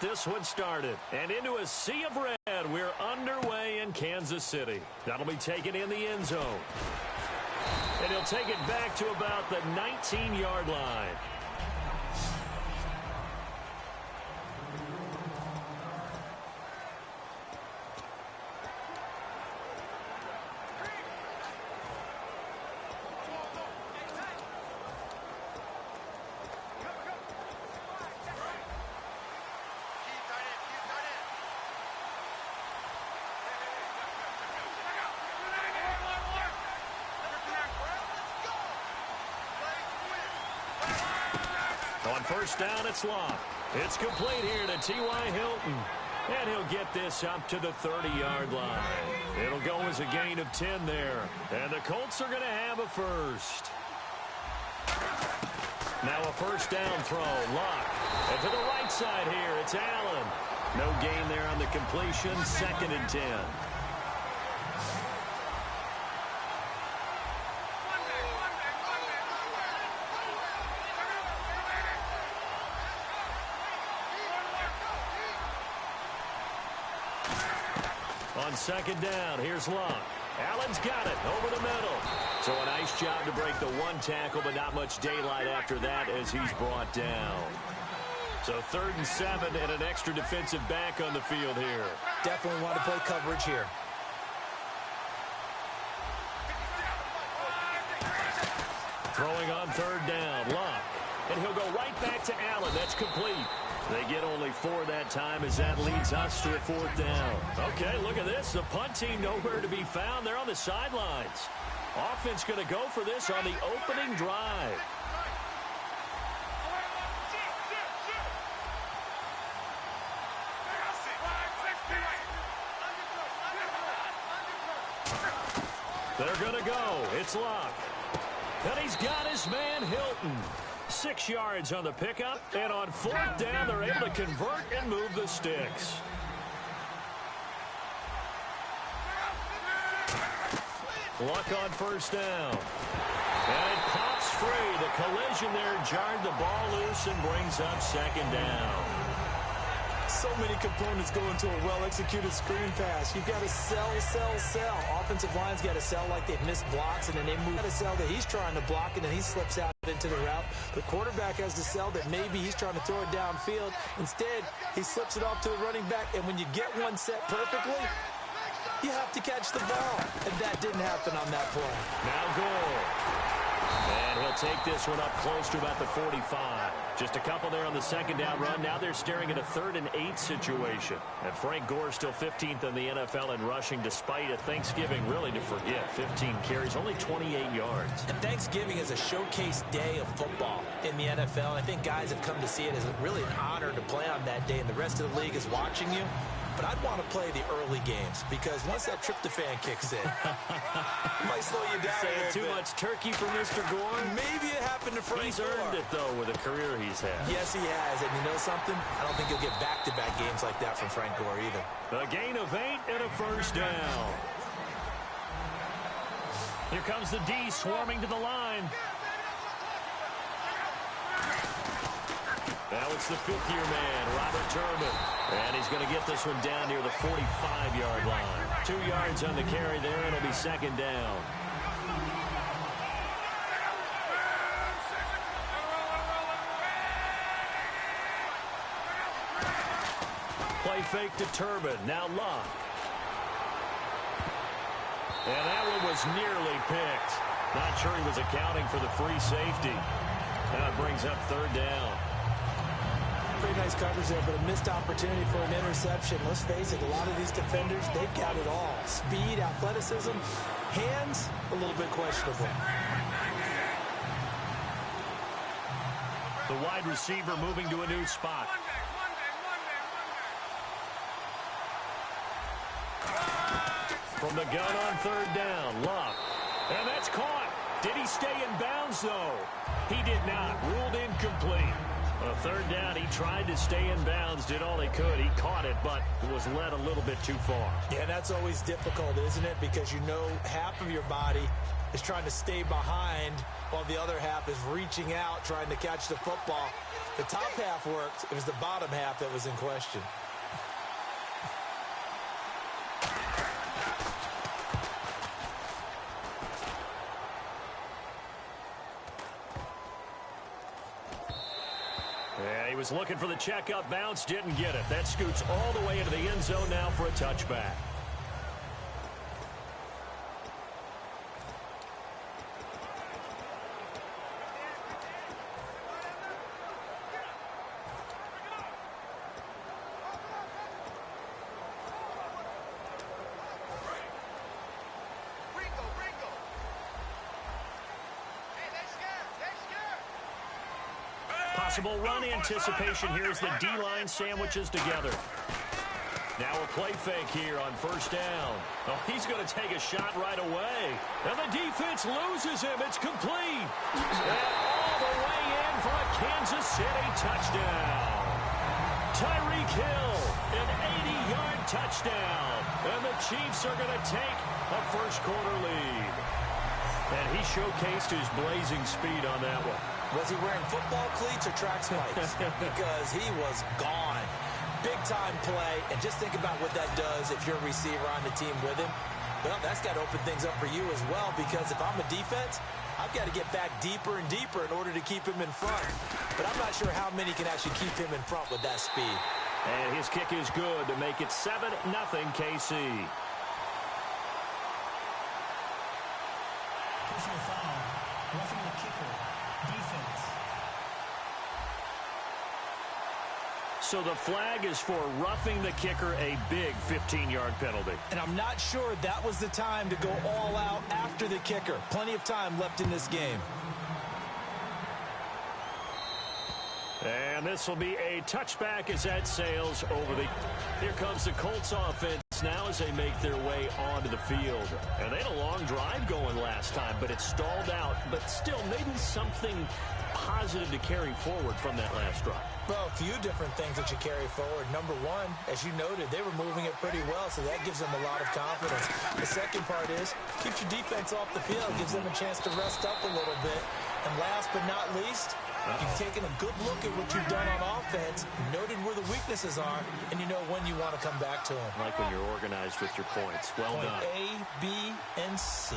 This one started, and into a sea of red, we're underway in Kansas City. That'll be taken in the end zone. And he'll take it back to about the 19-yard line. On first down, it's Locke. It's complete here to T.Y. Hilton. And he'll get this up to the 30-yard line. It'll go as a gain of 10 there. And the Colts are going to have a first. Now a first down throw. Locke. And to the right side here, it's Allen. No gain there on the completion. 2nd and 10. On 2nd down, here's Locke. Allen's got it over the middle. So a nice job to break the one tackle, but not much daylight after that as he's brought down. So 3rd and 7 and an extra defensive back on the field here. Definitely want to play coverage here. Throwing on 3rd down, Locke. And he'll go right back to Allen. That's complete. They get only 4 that time as that leads us to a 4th down. Okay, look at this. The punt team nowhere to be found. They're on the sidelines. Offense going to go for this on the opening drive. They're going to go. It's Locke. And he's got his man Hilton. 6 yards on the pickup, and on 4th down, they're able to convert and move the sticks. Luck on first down. And it pops free. The collision there jarred the ball loose and brings up 2nd down. So many components go into a well-executed screen pass. You've got to sell. Offensive line's got to sell like they've missed blocks, and then they move to sell that he's trying to block, and then he slips out into the route. The quarterback has to sell that maybe he's trying to throw it downfield. Instead, he slips it off to a running back, and when you get one set perfectly, you have to catch the ball. And that didn't happen on that play. Now goal. And he'll take this one up close to about the 45. Just a couple there on the 2nd down run. Now they're staring at a 3rd and 8 situation. And Frank Gore still 15th in the NFL in rushing despite a Thanksgiving really to forget. 15 carries, only 28 yards. And Thanksgiving is a showcase day of football in the NFL. I think guys have come to see it as really an honor to play on that day, and the rest of the league is watching you. But I'd want to play the early games because once that tryptophan kicks in, it might slow you down a little too bit. much turkey for Mr. Gore? Maybe it happened to Frank He's Gore. earned it, though, with the career he's had. Yes, he has. And you know something? I don't think he'll get back-to-back games like that from Frank Gore either. A gain of 8 and a first down. Here comes the D swarming to the line. Now it's the 5th-year man, Robert Turbin. And he's going to get this one down near the 45-yard line. 2 yards on the carry there, and it'll be 2nd down. Play fake to Turbin. Now Locke. And that one was nearly picked. Not sure he was accounting for the free safety. Now it brings up 3rd down. Pretty nice coverage there, but a missed opportunity for an interception. Let's face it, a lot of these defenders, they've got it all. Speed, athleticism, hands, a little bit questionable. The wide receiver moving to a new spot. From the gun on 3rd down, Locke. And that's caught. Did he stay in bounds, though? He did not. Ruled incomplete. On 3rd down, he tried to stay in bounds, did all he could. He caught it, but was led a little bit too far. Yeah, that's always difficult, isn't it? Because you know half of your body is trying to stay behind while the other half is reaching out, trying to catch the football. The top half worked. It was the bottom half that was in question. Yeah, he was looking for the checkup bounce, didn't get it. That scoots all the way into the end zone now for a touchback. Possible run anticipation here as the D-line sandwiches together. Now a play fake here on first down. Oh, he's going to take a shot right away. And the defense loses him. It's complete. And all the way in for a Kansas City touchdown. Tyreek Hill, an 80-yard touchdown. And the Chiefs are going to take a first-quarter lead. And he showcased his blazing speed on that one. Was he wearing football cleats or track spikes? Because he was gone. Big-time play. And just think about what that does if you're a receiver on the team with him. Well, that's got to open things up for you as well, because if I'm a defense, I've got to get back deeper and deeper in order to keep him in front. But I'm not sure how many can actually keep him in front with that speed. And his kick is good to make it 7-0 KC. Personal foul, roughing the kicker, defense. So the flag is for roughing the kicker, a big 15-yard penalty. And I'm not sure that was the time to go all out after the kicker. Plenty of time left in this game. And this will be a touchback as that sails over the... Here comes the Colts offense now as they make their way onto the field. And they had a long drive going last time, but it stalled out. But still, maybe something positive to carry forward from that last drive. Well, a few different things that you carry forward. Number one, as you noted, they were moving it pretty well, so that gives them a lot of confidence. The second part is, keeps your defense off the field, gives them a chance to rest up a little bit. And last but not least, you've taken a good look at what you've done on offense, noted where the weaknesses are, and you know when you want to come back to them. Like when you're organized with your points. Well done. Point A, B, and C.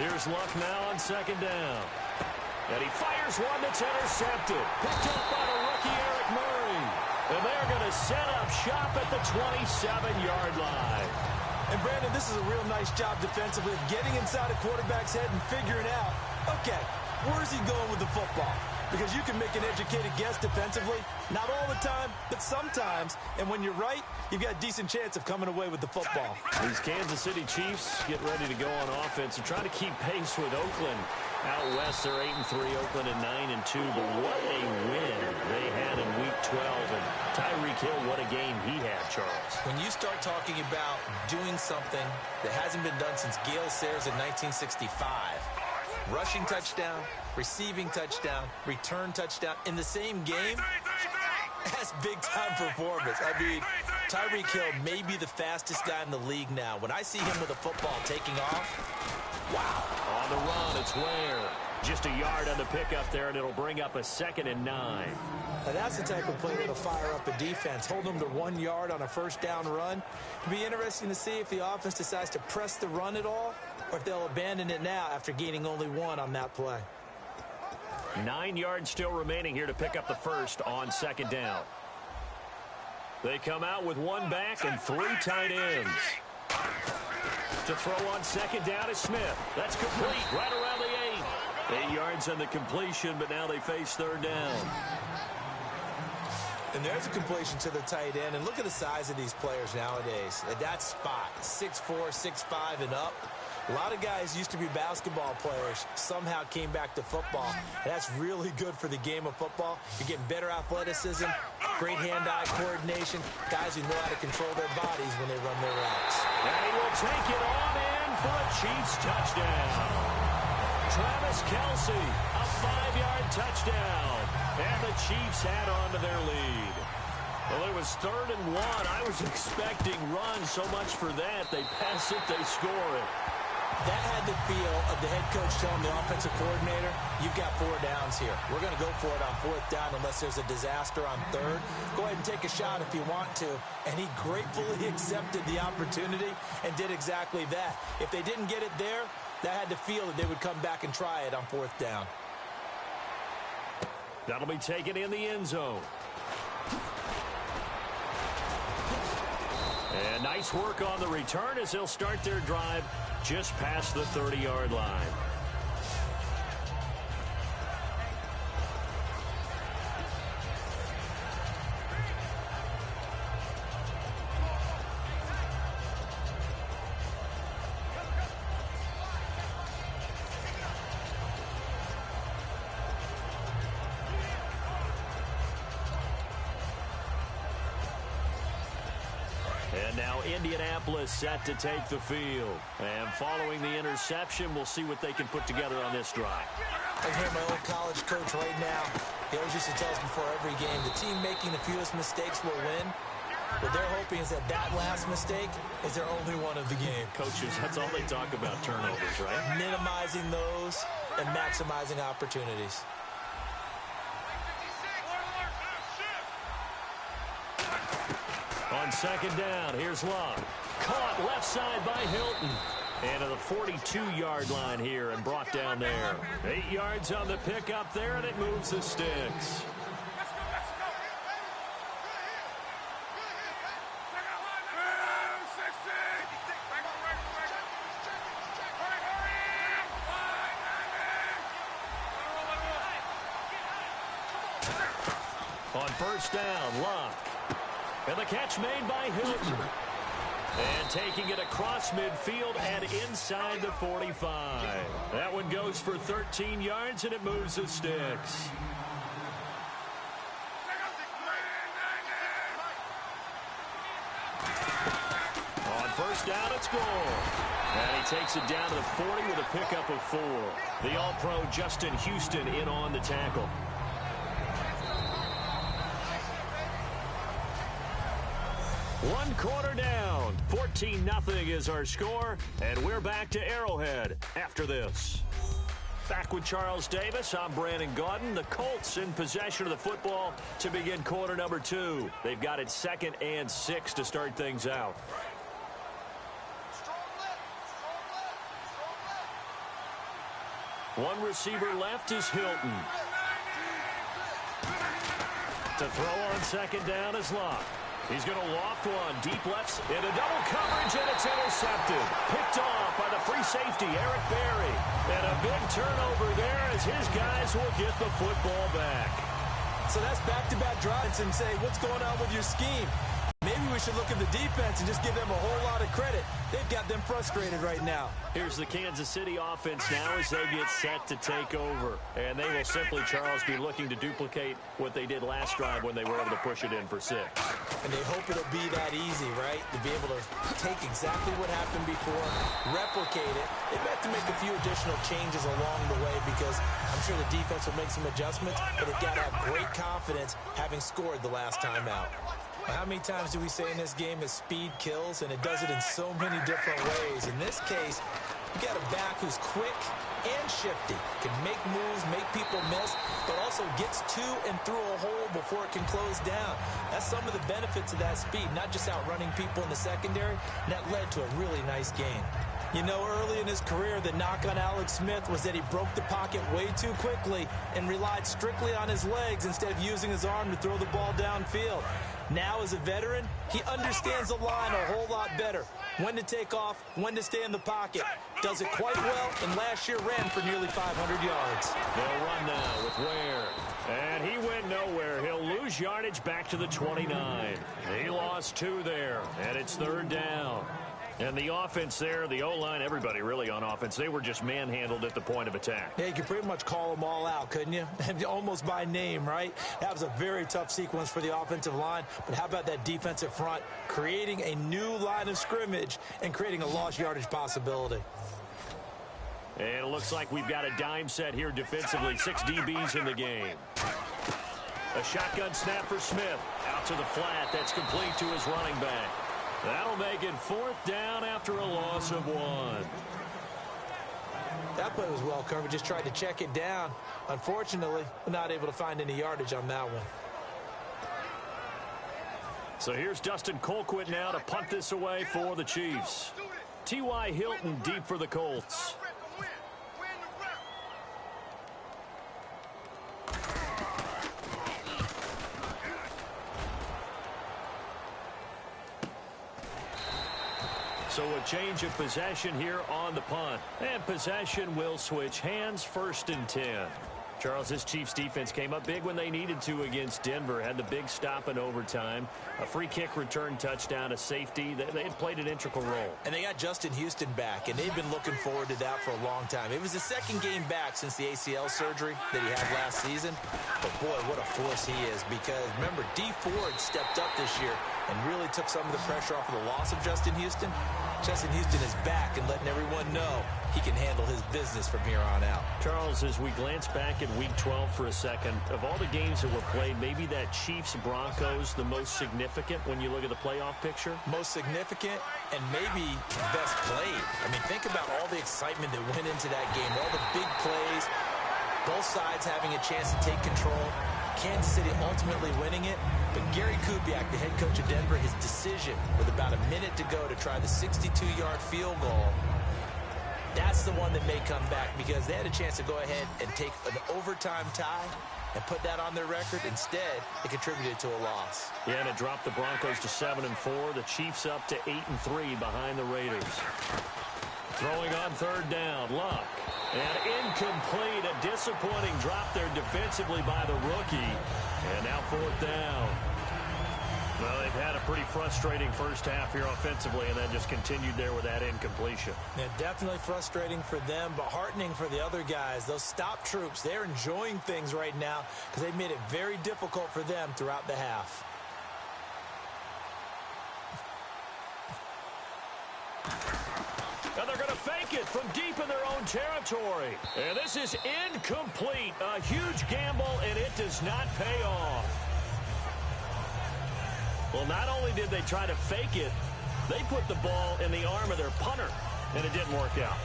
Here's Luck now on second down. And he fires one that's intercepted. Picked up by the rookie Eric Murray. And they're going to set up shop at the 27-yard line. And, Brandon, this is a real nice job defensively of getting inside a quarterback's head and figuring out, okay, where's he going with the football? Because you can make an educated guess defensively. Not all the time, but sometimes. And when you're right, you've got a decent chance of coming away with the football. These Kansas City Chiefs get ready to go on offense and try to keep pace with Oakland. Out west, they're 8-3, Oakland at 9-2. But what a win they had in Week 12. And Tyreek Hill, what a game he had, Charles. When you start talking about doing something that hasn't been done since Gale Sayers in 1965, rushing touchdown, receiving touchdown, return touchdown in the same game, that's big-time performance. I mean, Tyreek Hill may be the fastest guy in the league now. When I see him with a football taking off, wow. On the run, it's Ware. Just a yard on the pickup there, and it'll bring up a 2nd and 9. Now that's the type of play that'll fire up a defense. Hold them to 1 yard on a first down run. It'll be interesting to see if the offense decides to press the run at all, or if they'll abandon it now after gaining only 1 on that play. 9 yards still remaining here to pick up the first on second down. They come out with 1 back and 3 tight ends. To throw on second down is Smith. That's complete right around the 8. 8 yards on the completion, but now they face third down. And there's a completion to the tight end. And look at the size of these players nowadays. At that spot, 6'4", 6'5", and up. A lot of guys used to be basketball players, somehow came back to football. And that's really good for the game of football. You're getting better athleticism, great hand-eye coordination, guys who know how to control their bodies when they run their routes. And he will take it on in for a Chiefs touchdown. Travis Kelce, a 5-yard touchdown. And the Chiefs add on to their lead. Well, it was 3rd and 1. I was expecting runs so much for that. They pass it, they score it. That had the feel of the head coach telling the offensive coordinator, you've got 4 downs here. We're going to go for it on 4th down unless there's a disaster on 3rd. Go ahead and take a shot if you want to. And he gratefully accepted the opportunity and did exactly that. If they didn't get it there, that had the feel that they would come back and try it on 4th down. That'll be taken in the end zone. And nice work on the return as they'll start their drive just past the 30-yard line. And now Indianapolis set to take the field. And following the interception, we'll see what they can put together on this drive. I hear my old college coach right now. He always used to tell us before every game, the team making the fewest mistakes will win. What they're hoping is that that last mistake is their only one of the game. Coaches, that's all they talk about, turnovers, right? Minimizing those and maximizing opportunities. On 2nd down, here's Love. Caught left side by Hilton. And to the 42-yard line here and brought down there. 8 yards on the pickup there, and it moves the sticks. On 1st down, Love. And the catch made by Hilton. And taking it across midfield and inside the 45. That one goes for 13 yards, and it moves the sticks. On 1st down, it's goal. And he takes it down to the 40 with a pickup of 4. The All-Pro Justin Houston in on the tackle. 1 quarter down. 14-0 is our score, and we're back to Arrowhead after this. Back with Charles Davis, I'm Brandon Gaudin. The Colts in possession of the football to begin quarter number 2. They've got it 2nd and 6 to start things out. One receiver left is Hilton. To throw on 2nd down is Locke. He's going to loft one. Deep left into double coverage, and it's intercepted. Picked off by the free safety, Eric Berry. And a big turnover there as his guys will get the football back. So that's back-to-back drives and say, what's going on with your scheme? Maybe we should look at the defense and just give them a whole lot of credit. They've got them frustrated right now. Here's the Kansas City offense now as they get set to take over. And they will simply, Charles, be looking to duplicate what they did last drive when they were able to push it in for 6. And they hope it'll be that easy, right? To be able to take exactly what happened before, replicate it. They've got to make a few additional changes along the way because I'm sure the defense will make some adjustments, but they've got to have great confidence having scored the last time out. How many times do we say in this game that speed kills, and it does it in so many different ways? In this case, you got a back who's quick and shifty, can make moves, make people miss, but also gets to and through a hole before it can close down. That's some of the benefits of that speed, not just outrunning people in the secondary, and that led to a really nice game. You know, early in his career, the knock on Alex Smith was that he broke the pocket way too quickly and relied strictly on his legs instead of using his arm to throw the ball downfield. Now, as a veteran, he understands the line a whole lot better. When to take off, when to stay in the pocket. Does it quite well, and last year ran for nearly 500 yards. They'll run now with Ware. And he went nowhere. He'll lose yardage back to the 29. He lost 2 there, and it's 3rd down. And the offense there, the O-line, everybody really on offense, they were just manhandled at the point of attack. Yeah, you could pretty much call them all out, couldn't you? Almost by name, right? That was a very tough sequence for the offensive line. But how about that defensive front creating a new line of scrimmage and creating a lost yardage possibility? And it looks like we've got a dime set here defensively. 6 DBs in the game. A shotgun snap for Smith. Out to the flat. That's complete to his running back. That'll make it 4th down after a loss of 1. That play was well covered. Just tried to check it down. Unfortunately, not able to find any yardage on that one. So here's Dustin Colquitt now to punt this away for the Chiefs. T.Y. Hilton deep for the Colts. So a change of possession here on the punt. And possession will switch hands. 1st and 10. Charles, this Chiefs defense came up big when they needed to against Denver. Had the big stop in overtime. A free kick return touchdown, a safety. They had played an integral role. And they got Justin Houston back, and they've been looking forward to that for a long time. It was the 2nd game back since the ACL surgery that he had last season. But, boy, what a force he is. Because, remember, D. Ford stepped up this year and really took some of the pressure off of the loss of Justin Houston. Justin Houston is back and letting everyone know he can handle his business from here on out. Charles, as we glance back at Week 12 for a second, of all the games that were played, maybe that Chiefs-Broncos the most significant when you look at the playoff picture? Most significant and maybe best played. I mean, think about all the excitement that went into that game, all the big plays, both sides having a chance to take control. Kansas City ultimately winning it. But Gary Kubiak, the head coach of Denver, his decision with about a minute to go to try the 62-yard field goal, that's the one that may come back because they had a chance to go ahead and take an overtime tie and put that on their record. Instead, it contributed to a loss. Yeah, and it dropped the Broncos to 7-4. The Chiefs up to 8-3 behind the Raiders. Throwing on 3rd down, Luck. And incomplete, a disappointing drop there defensively by the rookie. And now 4th down. Well, they've had a pretty frustrating first half here offensively, and that just continued there with that incompletion. Yeah, definitely frustrating for them, but heartening for the other guys. Those stop troops, they're enjoying things right now because they've made it very difficult for them throughout the half. And they're going to fake it from deep in their own territory. And this is incomplete. A huge gamble, and it does not pay off. Well, not only did they try to fake it, they put the ball in the arm of their punter, and it didn't work out.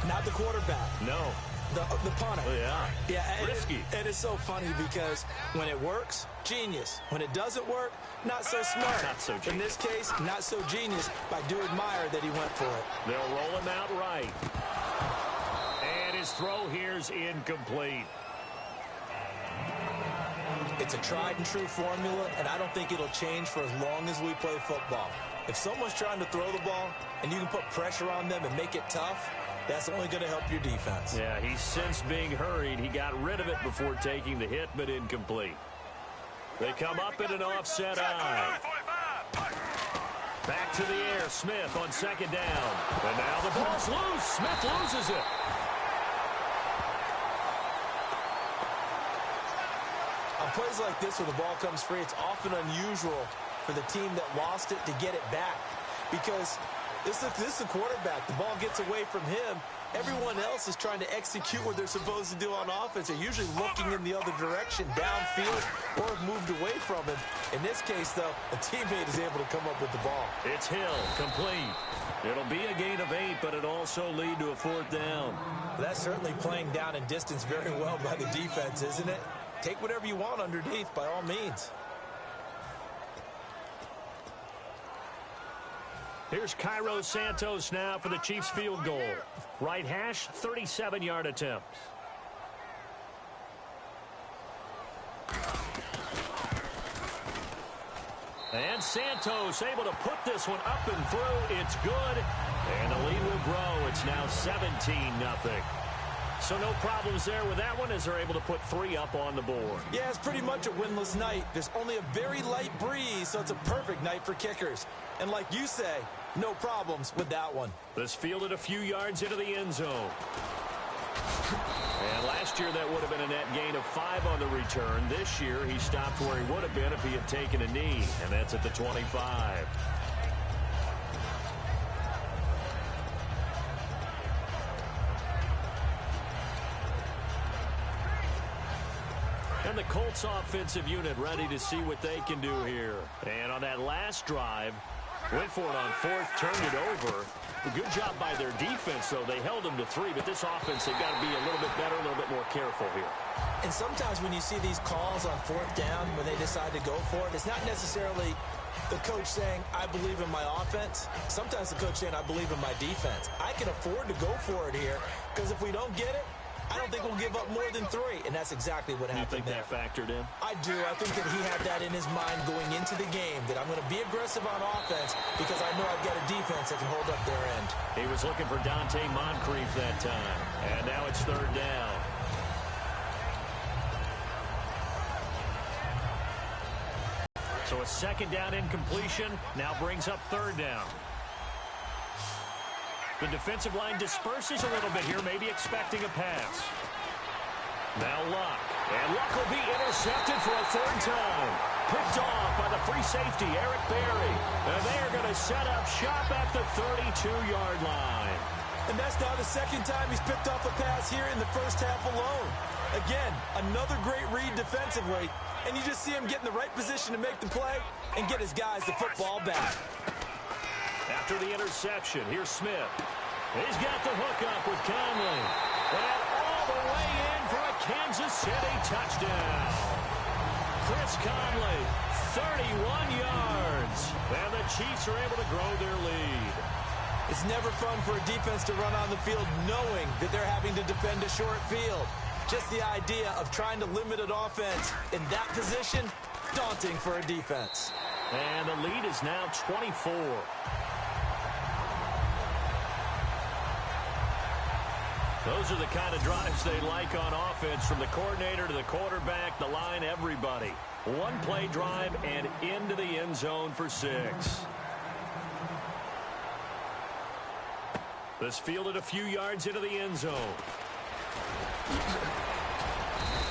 Not the quarterback. No. The punter. Oh, yeah. Yeah, risky. And it's so funny because when it works, genius. When it doesn't work, not so smart. Not so genius. In this case, not so genius, but I do admire that he went for it. They'll roll him out right. And his throw here's incomplete. It's a tried-and-true formula, and I don't think it'll change for as long as we play football. If someone's trying to throw the ball and you can put pressure on them and make it tough, that's only going to help your defense. Yeah, he's since being hurried. He got rid of it before taking the hit, but incomplete. They come up in an offset eye. Back to the air, Smith on 2nd down. And now the ball's loose. Smith loses it. On plays like this where the ball comes free, it's often unusual for the team that lost it to get it back because this is the quarterback. The ball gets away from him. Everyone else is trying to execute what they're supposed to do on offense. They're usually looking in the other direction, downfield, or have moved away from him. In this case, though, a teammate is able to come up with the ball. It's Hill, complete. It'll be a gain of 8, but it also lead to a 4th down. That's certainly playing down in distance very well by the defense, isn't it? Take whatever you want underneath, by all means. Here's Cairo Santos now for the Chiefs field goal. Right hash, 37-yard attempt. And Santos able to put this one up and through. It's good. And the lead will grow. It's now 17-0. So no problems there with that one as they're able to put 3 up on the board. Yeah, it's pretty much a winless night. There's only a very light breeze, so it's a perfect night for kickers. And like you say, no problems with that one. This fielded a few yards into the end zone. And last year that would have been a net gain of 5 on the return. This year he stopped where he would have been if he had taken a knee, and that's at the 25. And the Colts offensive unit ready to see what they can do here. And on that last drive, went for it on fourth, turned it over. A good job by their defense, though. They held them to 3, but this offense, they've got to be a little bit better, a little bit more careful here. And sometimes when you see these calls on fourth down, when they decide to go for it, it's not necessarily the coach saying, I believe in my offense. Sometimes the coach saying, I believe in my defense. I can afford to go for it here, because if we don't get it, I don't think we'll give up more than 3, and that's exactly what happened there. You think that factored in? I do. I think that he had that in his mind going into the game, that I'm going to be aggressive on offense because I know I've got a defense that can hold up their end. He was looking for Dante Moncrief that time, and now it's third down. So a second down incompletion now brings up third down. The defensive line disperses a little bit here, maybe expecting a pass. Now Luck. And Luck will be intercepted for a third time. Picked off by the free safety, Eric Berry. And they are going to set up shop at the 32-yard line. And that's now the second time he's picked off a pass here in the first half alone. Again, another great read defensively. And you just see him get in the right position to make the play and get his guys the football back. After the interception, here's Smith. He's got the hook up with Conley. And all the way in for a Kansas City touchdown. Chris Conley, 31 yards. And the Chiefs are able to grow their lead. It's never fun for a defense to run on the field knowing that they're having to defend a short field. Just the idea of trying to limit an offense in that position, daunting for a defense. And the lead is now 24. Those are the kind of drives they like on offense, from the coordinator to the quarterback, the line, everybody. One play drive and into the end zone for 6. This fielded a few yards into the end zone.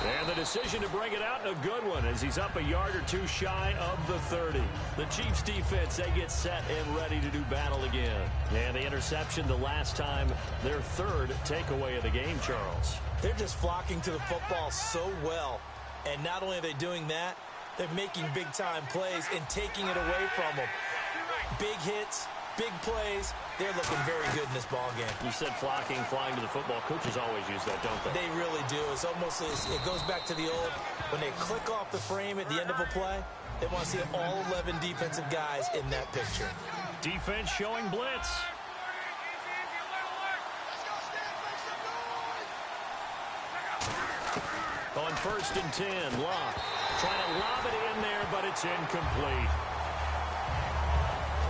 And the decision to bring it out, and a good one, as he's up a yard or two shy of the 30. The Chiefs defense, they get set and ready to do battle again. And the interception the last time, their third takeaway of the game, Charles. They're just flocking to the football so well. And not only are they doing that, they're making big-time plays and taking it away from them. Big hits, big plays. They're looking very good in this ball game. You said flocking, flying to the football. Coaches always use that, don't they? They really do. It's almost, it goes back to the old, when they click off the frame at the end of a play, they want to see all 11 defensive guys in that picture. Defense showing blitz. On 1st and 10, Luck trying to lob it in there, but it's incomplete.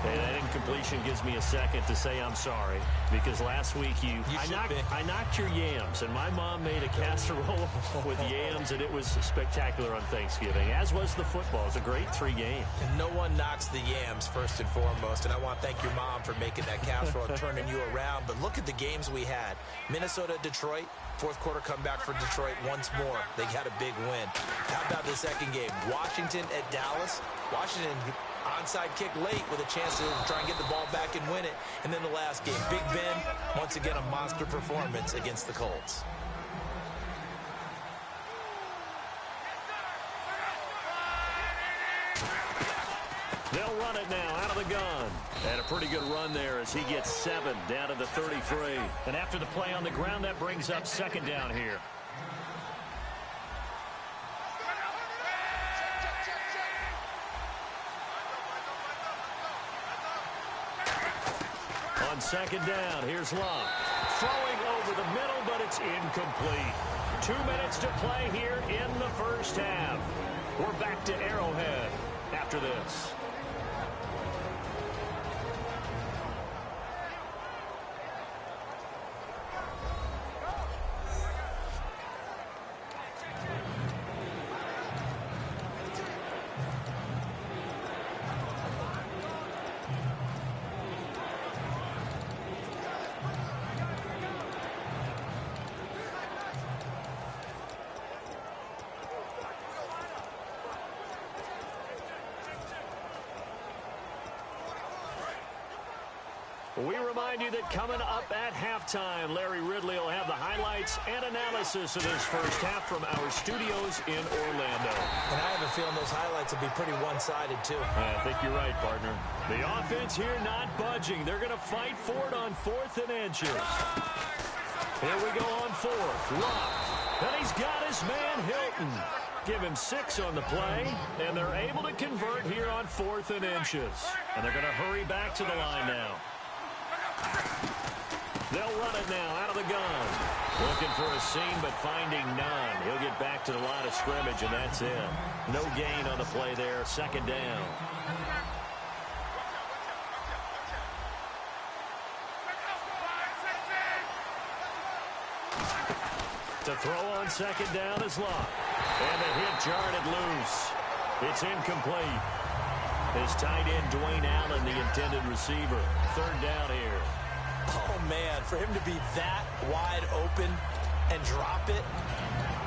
And that incompletion gives me a second to say I'm sorry, because last week I knocked your yams, and my mom made a casserole with yams, and it was spectacular on Thanksgiving, as was the football. It was a great 3 games. And no one knocks the yams, first and foremost, and I want to thank your mom for making that casserole and turning you around. But look at the games we had. Minnesota, Detroit, fourth quarter comeback for Detroit once more. They got a big win. How about the second game? Washington at Dallas. Washington onside kick late with a chance to try and get the ball back and win it. And then the last game, Big Ben, once again a monster performance against the Colts. They'll run it now out of the gun. And a pretty good run there as he gets 7 down to the 33. And after the play on the ground, that brings up second down here. On second down, here's Luck. Throwing over the middle, but it's incomplete. 2 minutes to play here in the first half. We're back to Arrowhead after this. We remind you that coming up at halftime, Larry Ridley will have the highlights and analysis of this first half from our studios in Orlando. And I have a feeling those highlights will be pretty one-sided, too. I think you're right, partner. The offense here not budging. They're going to fight for it on 4th and inches. Here we go on 4th. Luck. And he's got his man Hilton. Give him 6 on the play, and they're able to convert here on 4th and inches. And they're going to hurry back to the line now. They'll run it now out of the gun. Looking for a seam, but finding none. He'll get back to the line of scrimmage, and that's it. No gain on the play there. 2nd down. To throw on 2nd down is Locke. And the hit jarred loose. It's incomplete. His tight end, Dwayne Allen, the intended receiver. 3rd down here. Oh, man, for him to be that wide open and drop it.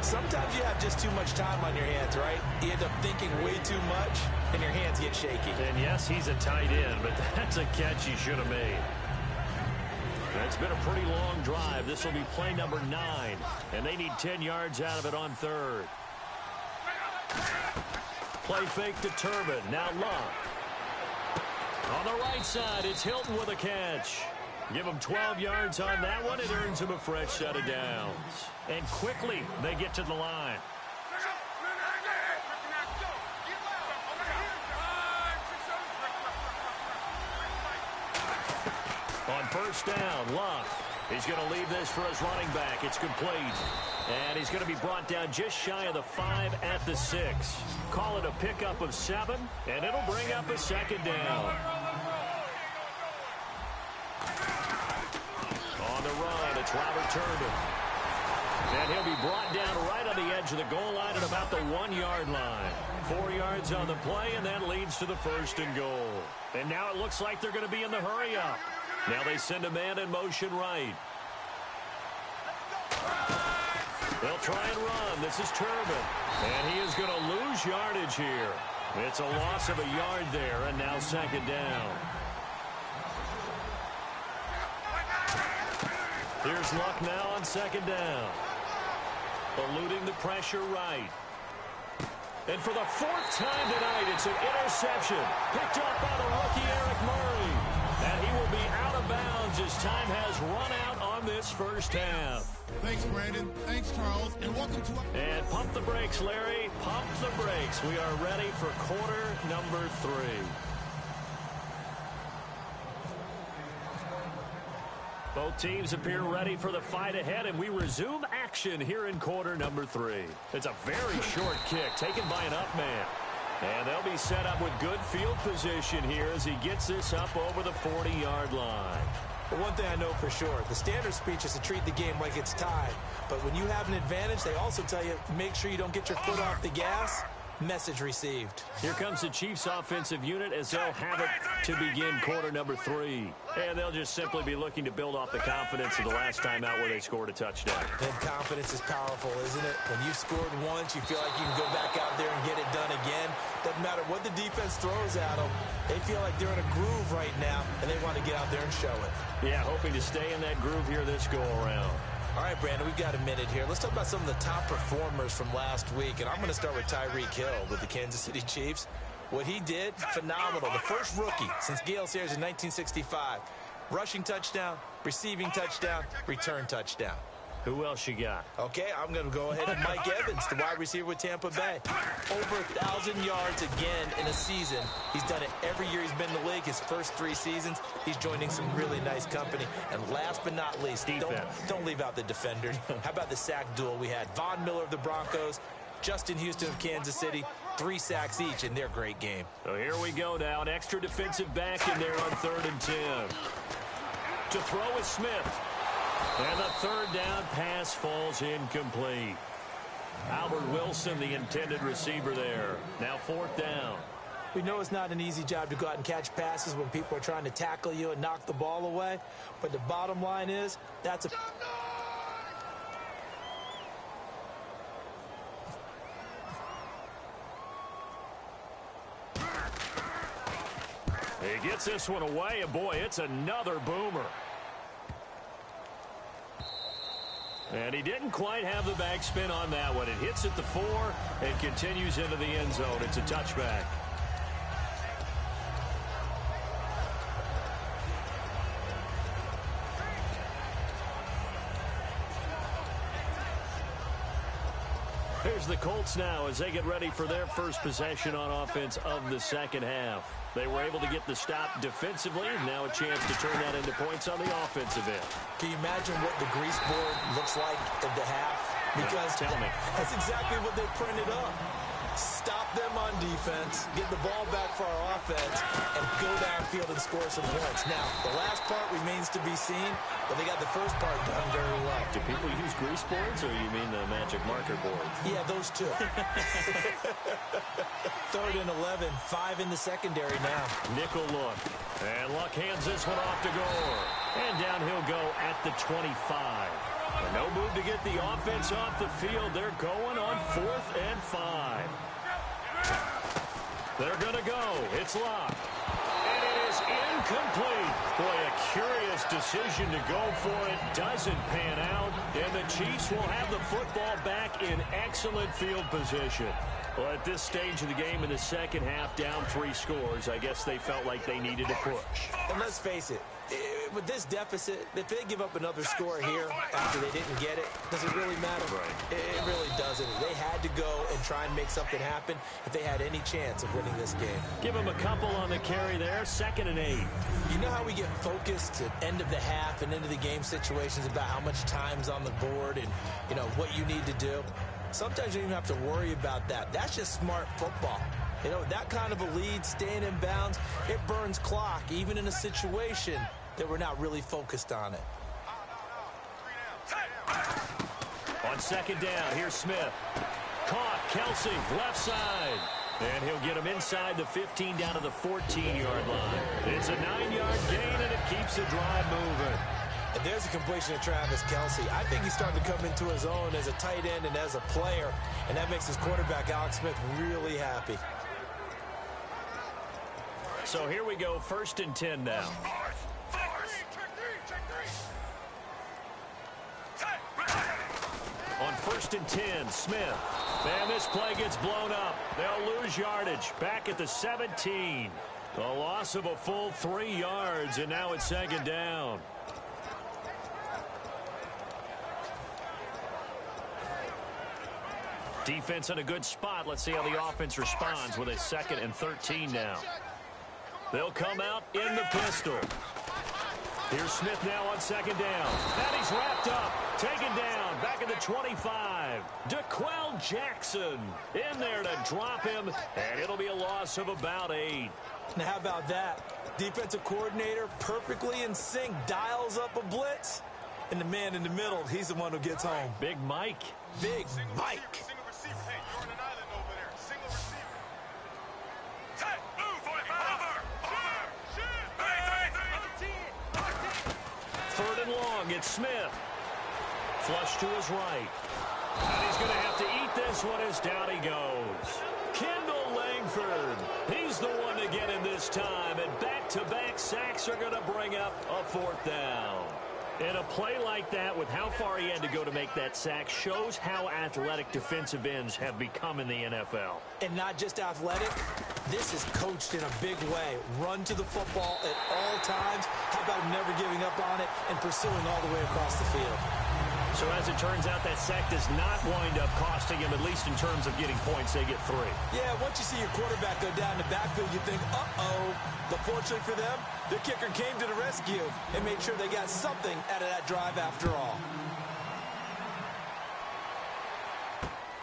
Sometimes you have just too much time on your hands, right? You end up thinking way too much, and your hands get shaky. And, yes, he's a tight end, but that's a catch he should have made. It's been a pretty long drive. This will be play number 9, and they need 10 yards out of it on 3rd. Play fake to Turbin. Now Locke. On the right side, it's Hilton with a catch. Give him 12 yards on that one. It earns him a fresh set of downs. And quickly, they get to the line. On 1st down, Locke. He's going to leave this for his running back. It's complete. And he's going to be brought down just shy of the 5 at the 6. Call it a pickup of 7, and it'll bring up a 2nd down. On the run, it's Robert Turbin. And he'll be brought down right on the edge of the goal line at about the 1-yard line. 4 yards on the play, and that leads to the 1st and goal. And now it looks like they're going to be in the hurry-up. Now they send a man in motion right. They'll try and run. This is Turbin. And he is going to lose yardage here. It's a loss of a yard there, and now 2nd down. Here's Luck now on 2nd down. Eluding the pressure right. And for the 4th time tonight, it's an interception. Picked up by the rookie Eric Murray. And he will be out of bounds as time has run out on this first half. Thanks, Brandon. Thanks, Charles. And welcome to... And pump the brakes, Larry. Pump the brakes. We are ready for quarter number 3. Both teams appear ready for the fight ahead, and we resume action here in quarter number 3. It's a very short kick taken by an up man. And they'll be set up with good field position here as he gets this up over the 40-yard line. But one thing I know for sure, the standard speech is to treat the game like it's tied. But when you have an advantage, they also tell you, make sure you don't get your foot off the gas. Message received. Here comes the Chiefs offensive unit as they'll have it to begin quarter number 3. And they'll just simply be looking to build off the confidence of the last time out where they scored a touchdown. And confidence is powerful, isn't it? When you've scored once, you feel like you can go back out there and get it done again. Doesn't matter what the defense throws at them. They feel like they're in a groove right now, and they want to get out there and show it. Yeah, hoping to stay in that groove here this go-around. All right, Brandon, we've got a minute here. Let's talk about some of the top performers from last week. And I'm going to start with Tyreek Hill with the Kansas City Chiefs. What he did, phenomenal. The first rookie since Gale Sayers in 1965. Rushing touchdown, receiving touchdown, return touchdown. Who else you got? Okay, I'm going to go ahead and Mike Evans, the wide receiver with Tampa Bay. Over 1,000 yards again in a season. He's done it every year he's been in the league. His first 3 seasons, he's joining some really nice company. And last but not least, don't leave out the defenders. How about the sack duel we had? Von Miller of the Broncos, Justin Houston of Kansas City, 3 sacks each in their great game. So here we go now. An extra defensive back in there on 3rd and 10. To throw is Smith. And the 3rd down pass falls incomplete. Albert Wilson, the intended receiver there. Now 4th down. We know it's not an easy job to go out and catch passes when people are trying to tackle you and knock the ball away. But the bottom line is, that's a... He gets this one away, and boy, it's another boomer. And he didn't quite have the backspin on that one. It hits at the 4 and continues into the end zone. It's a touchback. Here's the Colts now as they get ready for their first possession on offense of the second half. They were able to get the stop defensively. Now a chance to turn that into points on the offensive end. Can you imagine what the grease board looks like at the half? Because tell me. That's exactly what they printed up. Stop them on defense, get the ball back for our offense, and go downfield and score some points. Now, the last part remains to be seen, but they got the first part done very well. Do people use grease boards, or you mean the magic marker boards? Yeah, those two. 3rd and 11, 5 in the secondary now. Nickel look. And Luck hands this one off to Gore. And down he'll go at the 25. And no move to get the offense off the field. They're going on 4th and 5. They're going to go. It's Luck. And it is incomplete. Boy, a curious decision to go for it. Doesn't pan out. And the Chiefs will have the football back in excellent field position. Well, at this stage of the game in the second half, down 3 scores, I guess they felt like they needed to push. And let's face it, with this deficit, if they give up another score here after they didn't get it, does it really matter? Right. It really doesn't. They had to go and try and make something happen if they had any chance of winning this game. Give them a couple on the carry there, 2nd and 8. You know how we get focused at end of the half and into the game situations about how much time's on the board and, you know, what you need to do? Sometimes you don't even have to worry about that. That's just smart football. You know, that kind of a lead, staying in bounds, it burns clock, even in a situation that we're not really focused on it. On 2nd down, here's Smith. Caught, Kelsey, left side. And he'll get him inside the 15 down to the 14-yard line. It's a 9-yard gain, and it keeps the drive moving. And there's a completion to Travis Kelsey. I think he's starting to come into his own as a tight end and as a player, and that makes his quarterback, Alex Smith, really happy. So here we go, 1st and 10 now. On 1st and 10, Smith. And this play gets blown up. They'll lose yardage. Back at the 17. A loss of a full 3 yards, and now it's 2nd down. Defense in a good spot. Let's see how the offense responds with a 2nd and 13 now. They'll come out in the pistol. Here's Smith now on 2nd down. And he's wrapped up. Taken down. Back at the 25. DeQuell Jackson in there to drop him. And it'll be a loss of about 8. Now, how about that? Defensive coordinator perfectly in sync. Dials up a blitz. And the man in the middle, he's the one who gets home. Big Mike. Big Mike. 3rd and long, it's Smith. Flush to his right. And he's going to have to eat this one as down he goes. Kendall Langford. He's the one to get him this time. And back-to-back sacks are going to bring up a 4th down. And a play like that, with how far he had to go to make that sack, shows how athletic defensive ends have become in the NFL. And not just athletic, this is coached in a big way. Run to the football at all times. How about never giving up on it and pursuing all the way across the field? So as it turns out, that sack does not wind up costing him, at least in terms of getting points. They get 3. Yeah, once you see your quarterback go down the backfield, you think, uh-oh. But fortunately for them, the kicker came to the rescue and made sure they got something out of that drive after all.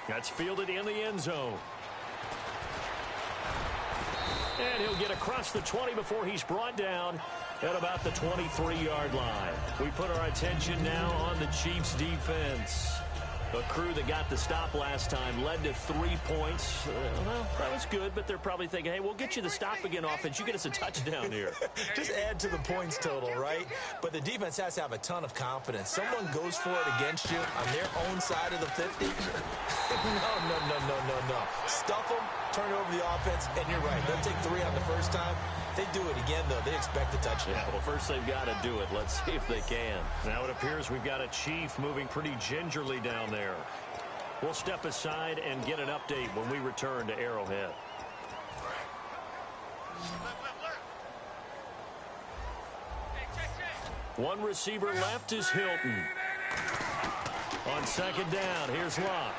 That's fielded in the end zone. And he'll get across the 20 before he's brought down at about the 23-yard line. We put our attention now on the Chiefs' defense. A crew that got the stop last time led to 3 points. Well, that was good, but they're probably thinking, hey, we'll get you the stop again offense. You get us a touchdown here. Just add to the points total, right? But the defense has to have a ton of confidence. Someone goes for it against you on their own side of the 50. No. Stuff them, turn it over to the offense, and you're right. They'll take 3 on the first time. If they do it again, though, they expect a touchdown. Yeah, well, first they've got to do it. Let's see if they can. Now it appears we've got a Chief moving pretty gingerly down there. We'll step aside and get an update when we return to Arrowhead. One receiver left is Hilton. On second down, here's Locke.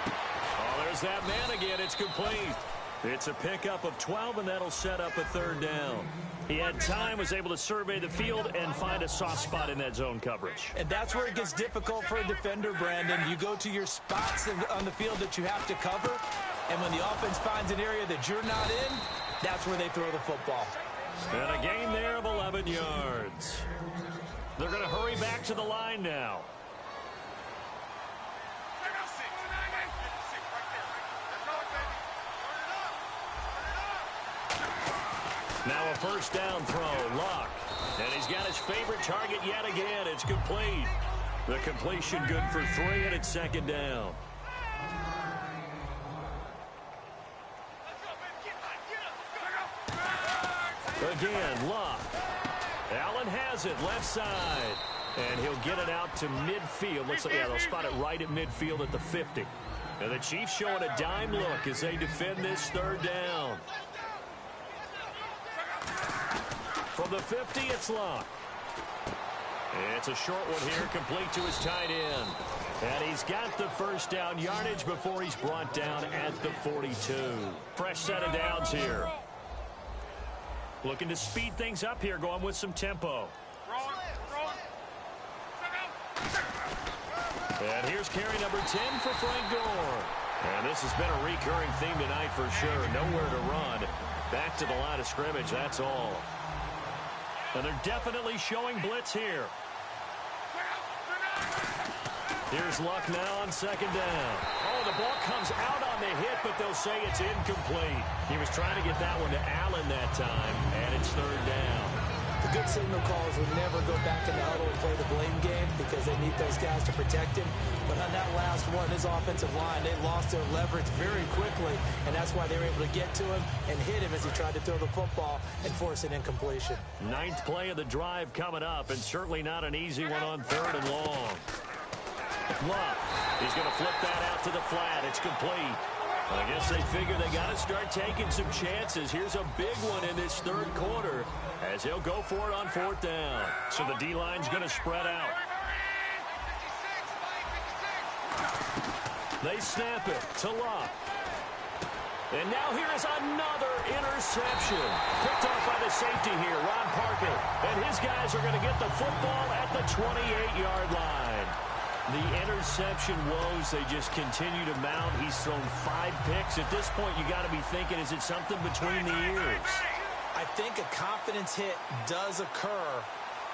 Oh, there's that man again. It's complete. It's a pickup of 12, and that'll set up a third down. He had time, was able to survey the field and find a soft spot in that zone coverage. And that's where it gets difficult for a defender, Brandon. You go to your spots on the field that you have to cover, and when the offense finds an area that you're not in, that's where they throw the football. And a gain there of 11 yards. They're going to hurry back to the line now. Now a first down throw, Locke. And he's got his favorite target yet again. It's complete. The completion good for 3, and it's second down. Again, Locke. Allen has it, left side. And he'll get it out to midfield. Looks like, yeah, they'll spot it right at midfield at the 50. And the Chiefs showing a dime look as they defend this third down. From the 50, it's Locke. It's a short one here, complete to his tight end. And he's got the first down yardage before he's brought down at the 42. Fresh set of downs here. Looking to speed things up here, going with some tempo. And here's carry number 10 for Frank Gore. And this has been a recurring theme tonight for sure. Nowhere to run. Back to the line of scrimmage, that's all. And they're definitely showing blitz here. Here's Luck now on second down. Oh, the ball comes out on the hit, but they'll say it's incomplete. He was trying to get that one to Allen that time, and it's third down. The good signal callers would never go back in the huddle and play the blame game because they need those guys to protect him. But on that last one, his offensive line, they lost their leverage very quickly, and that's why they were able to get to him and hit him as he tried to throw the football and force an incompletion. 9th play of the drive coming up, and certainly not an easy one on third and long. Luck, he's going to flip that out to the flat. It's complete. I guess they figure they got to start taking some chances. Here's a big one in this third quarter as he'll go for it on fourth down. So the D-line's going to spread out. They snap it to Luck. And now here is another interception. Picked off by the safety here, Ron Parker. And his guys are going to get the football at the 28-yard line. The interception woes, they just continue to mount. He's thrown 5 picks. At this point, you got to be thinking, is it something between the ears? I think a confidence hit does occur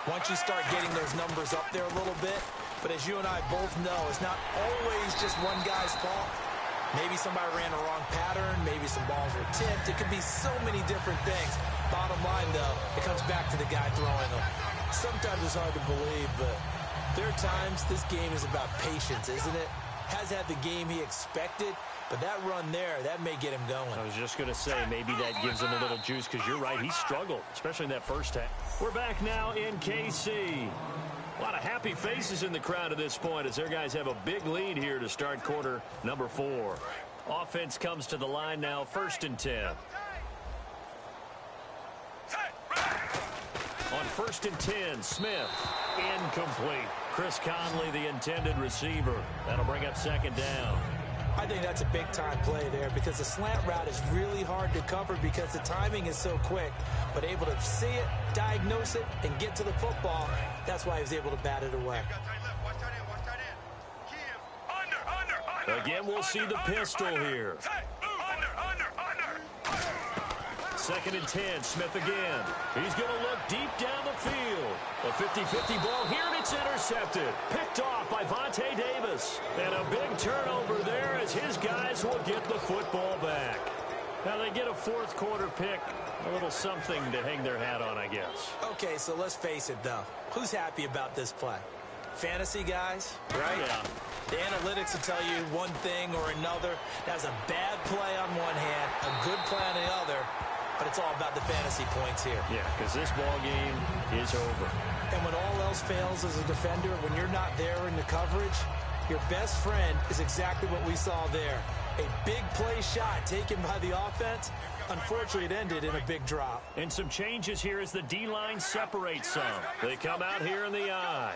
once you start getting those numbers up there a little bit. But as you and I both know, it's not always just one guy's fault. Maybe somebody ran a wrong pattern. Maybe some balls were tipped. It could be so many different things. Bottom line, though, it comes back to the guy throwing them. Sometimes it's hard to believe, but there are times this game is about patience, isn't it? Has had the game he expected, but that run there, that may get him going. I was just going to say, maybe that gives him a little juice because you're right, he struggled, especially in that first half. We're back now in KC. A lot of happy faces in the crowd at this point as their guys have a big lead here to start quarter number 4. Offense comes to the line now, 1st and 10. On 1st and 10, Smith, incomplete. Chris Conley, the intended receiver. That'll bring up 2nd down. I think that's a big-time play there because the slant route is really hard to cover because the timing is so quick. But able to see it, diagnose it, and get to the football, that's why he was able to bat it away. Again, we'll see the pistol here. 2nd and 10, Smith again. He's going to look deep down the field. A 50-50 ball here, and it's intercepted. Picked off by Vontae Davis. And a big turnover there as his guys will get the football back. Now they get a 4th quarter pick. A little something to hang their hat on, I guess. Okay, so let's face it, though. Who's happy about this play? Fantasy guys, right? Yeah. The analytics will tell you one thing or another. That's a bad play on one hand, a good play on the other, but it's all about the fantasy points here. Yeah, because this ball game is over. And when all else fails as a defender, when you're not there in the coverage, your best friend is exactly what we saw there. A big play shot taken by the offense. Unfortunately, it ended in a big drop. And some changes here as the D-line separates some. They come out here in the eye.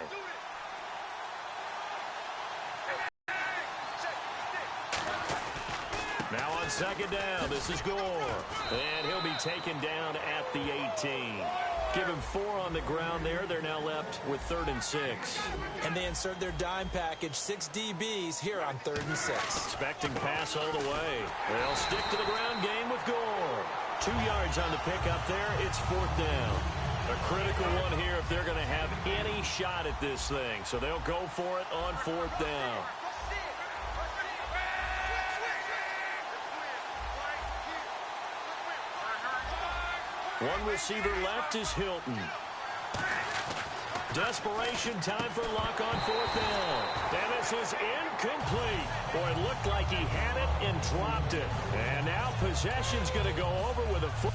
Now on second down, this is Gore. And he'll be taken down at the 18. Give him 4 on the ground there. They're now left with 3rd and 6. And they insert their dime package, 6 DBs here on 3rd and 6. Expecting pass all the way. They'll stick to the ground game with Gore. 2 yards on the pickup there. It's 4th down. A critical one here if they're going to have any shot at this thing. So they'll go for it on 4th down. One receiver left is Hilton. Desperation time for Luck on 4th down. And this is incomplete. Boy, it looked like he had it and dropped it. And now possession's going to go over with a foot.